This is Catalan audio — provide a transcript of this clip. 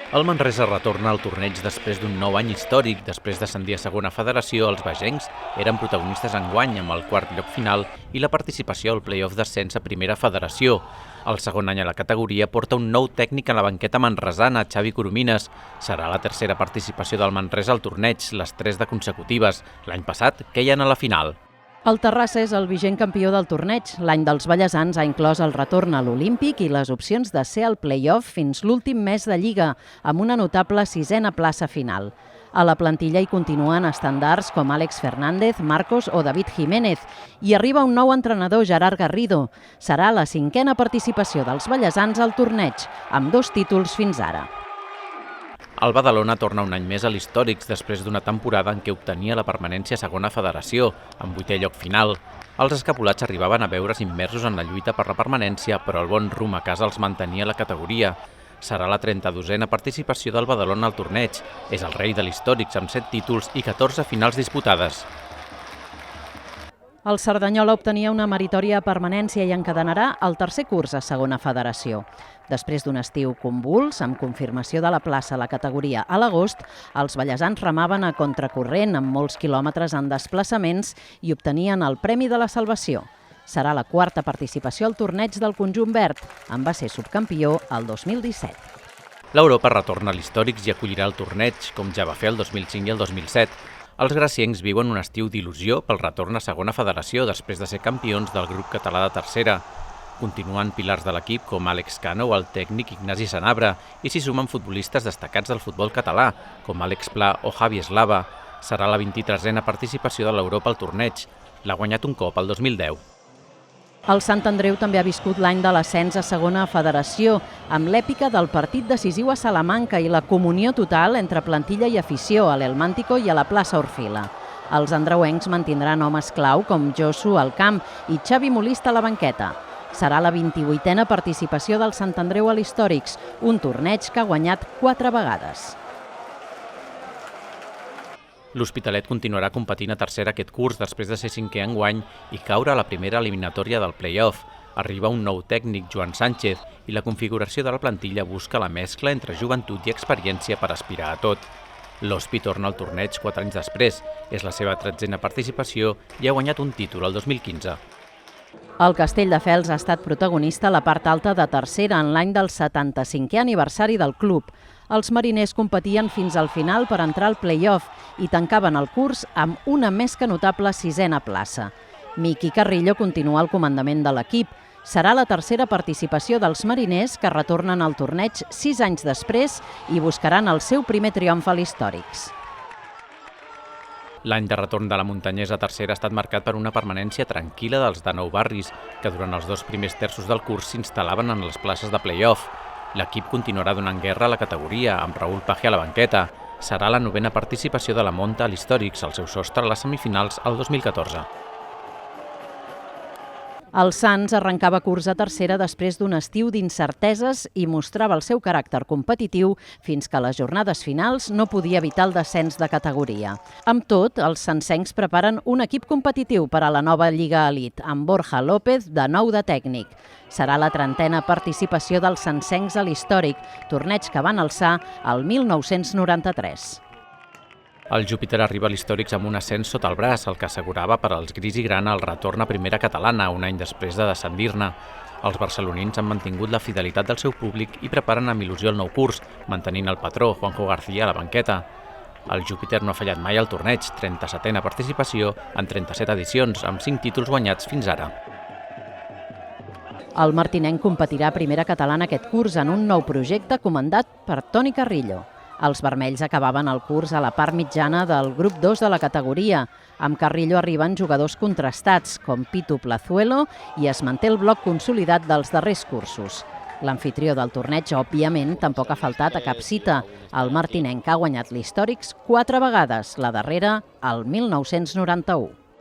El Manresa retorna al torneig després d'un nou any històric. Després d'ascendir a segona federació, els bagencs eren protagonistes enguany amb el quart lloc final i la participació al play-off d'ascens a primera federació. El segon any a la categoria porta un nou tècnic a la banqueta manresana, Xavi Coromines. Serà la tercera participació del Manresa al torneig, les 3 de consecutives. L'any passat queien a la final. El Terrassa és el vigent campió del torneig. L'any dels ballesans ha inclòs el retorn a l'Olímpic i les opcions de ser al play-off fins l'últim mes de Lliga, amb una notable 6a plaça final. A la plantilla hi continuen estandards com Àlex Fernández, Marcos o David Jiménez, i arriba un nou entrenador, Gerard Garrido. Serà la 5a participació dels ballesans al torneig, amb 2 títols fins ara. El Badalona torna un any més a l'Històrics després d'una temporada en què obtenia la permanència a segona federació, amb 8è lloc final. Els escapulats arribaven a veure's immersos en la lluita per la permanència, però el bon rumb a casa els mantenia a la categoria. Serà la 32a participació del Badalona al torneig. És el rei de l'Històrics amb 7 títols i 14 finals disputades. El Cerdanyola obtenia una meritòria permanència i encadenarà el tercer curs a segona federació. Després d'un estiu convuls, amb confirmació de la plaça a la categoria a l'agost, els ballesans remaven a contracorrent amb molts quilòmetres en desplaçaments i obtenien el Premi de la Salvació. Serà la 4a participació al torneig del conjunt verd, en va ser subcampió el 2017. L'Europa retorna a l'Històrics i acollirà el torneig, com ja va fer el 2005 i el 2007. Els graciencs viuen un estiu d'il·lusió pel retorn a segona federació després de ser campions del grup català de tercera. Continuen pilars de l'equip com Àlex Cano o el tècnic Ignasi Sanabra i s'hi sumen futbolistes destacats del futbol català, com Àlex Pla o Javi Eslava. Serà la 23a participació de l'Europa al torneig. L'ha guanyat un cop, el 2010. El Sant Andreu també ha viscut l'any de l'ascens a segona federació, amb l'èpica del partit decisiu a Salamanca i la comunió total entre plantilla i afició a l'El Mántico i a la plaça Orfila. Els andreuencs mantindran homes clau com Josu al camp i Xavi Molista a la banqueta. Serà la 28a participació del Sant Andreu a l'Històrics, un torneig que ha guanyat 4 vegades. L'Hospitalet continuarà competint a tercera aquest curs després de ser 5è enguany i caure a la primera eliminatòria del play-off. Arriba un nou tècnic, Joan Sánchez, i la configuració de la plantilla busca la mescla entre joventut i experiència per aspirar a tot. L'Hospi torna al torneig 4 anys després. És la seva 13a participació i ha guanyat un títol el 2015. El Castelldefels ha estat protagonista a la part alta de tercera en l'any del 75è aniversari del club. Els mariners competien fins al final per entrar al play-off i tancaven el curs amb una més que notable 6a plaça. Miqui Carrillo continua al comandament de l'equip. Serà la tercera participació dels mariners que retornen al torneig 6 anys després i buscaran el seu primer triomf a l'Històrics. L'any de retorn de la muntanyesa a tercera ha estat marcat per una permanència tranquil·la dels de Nou Barris, que durant els 2 primers terços del curs s'instal·laven en les places de play-off. L'equip continuarà donant guerra a la categoria, amb Raúl Paje a la banqueta. Serà la 9a participació de la Monta a l'Històrics, el seu sostre a les semifinals el 2014. El Sants arrencava curs a tercera després d'un estiu d'incerteses i mostrava el seu caràcter competitiu fins que a les jornades finals no podia evitar el descens de categoria. Amb tot, els sancencs preparen un equip competitiu per a la nova Lliga Elit, amb Borja López de nou de tècnic. Serà la 30a participació dels sancencs a l'Històric, torneig que van alçar el 1993. El Júpiter arriba a l'Històrics amb un ascens sota el braç, el que assegurava per als gris i grana el retorn a primera catalana, un any després de descendir-ne. Els barcelonins han mantingut la fidelitat del seu públic i preparen amb il·lusió el nou curs, mantenint el patró, Juanjo García, a la banqueta. El Júpiter no ha fallat mai al torneig, 37a participació en 37 edicions, amb 5 títols guanyats fins ara. El martinenc competirà a primera catalana aquest curs en un nou projecte comandat per Toni Carrillo. Els vermells acabaven el curs a la part mitjana del grup 2 de la categoria. Amb Carrillo arriben jugadors contrastats, com Pitu Plazuelo, i es manté el bloc consolidat dels darrers cursos. L'anfitrió del torneig, òbviament, tampoc ha faltat a cap cita. El martinenc ha guanyat l'Històrics 4 vegades, la darrera el 1991.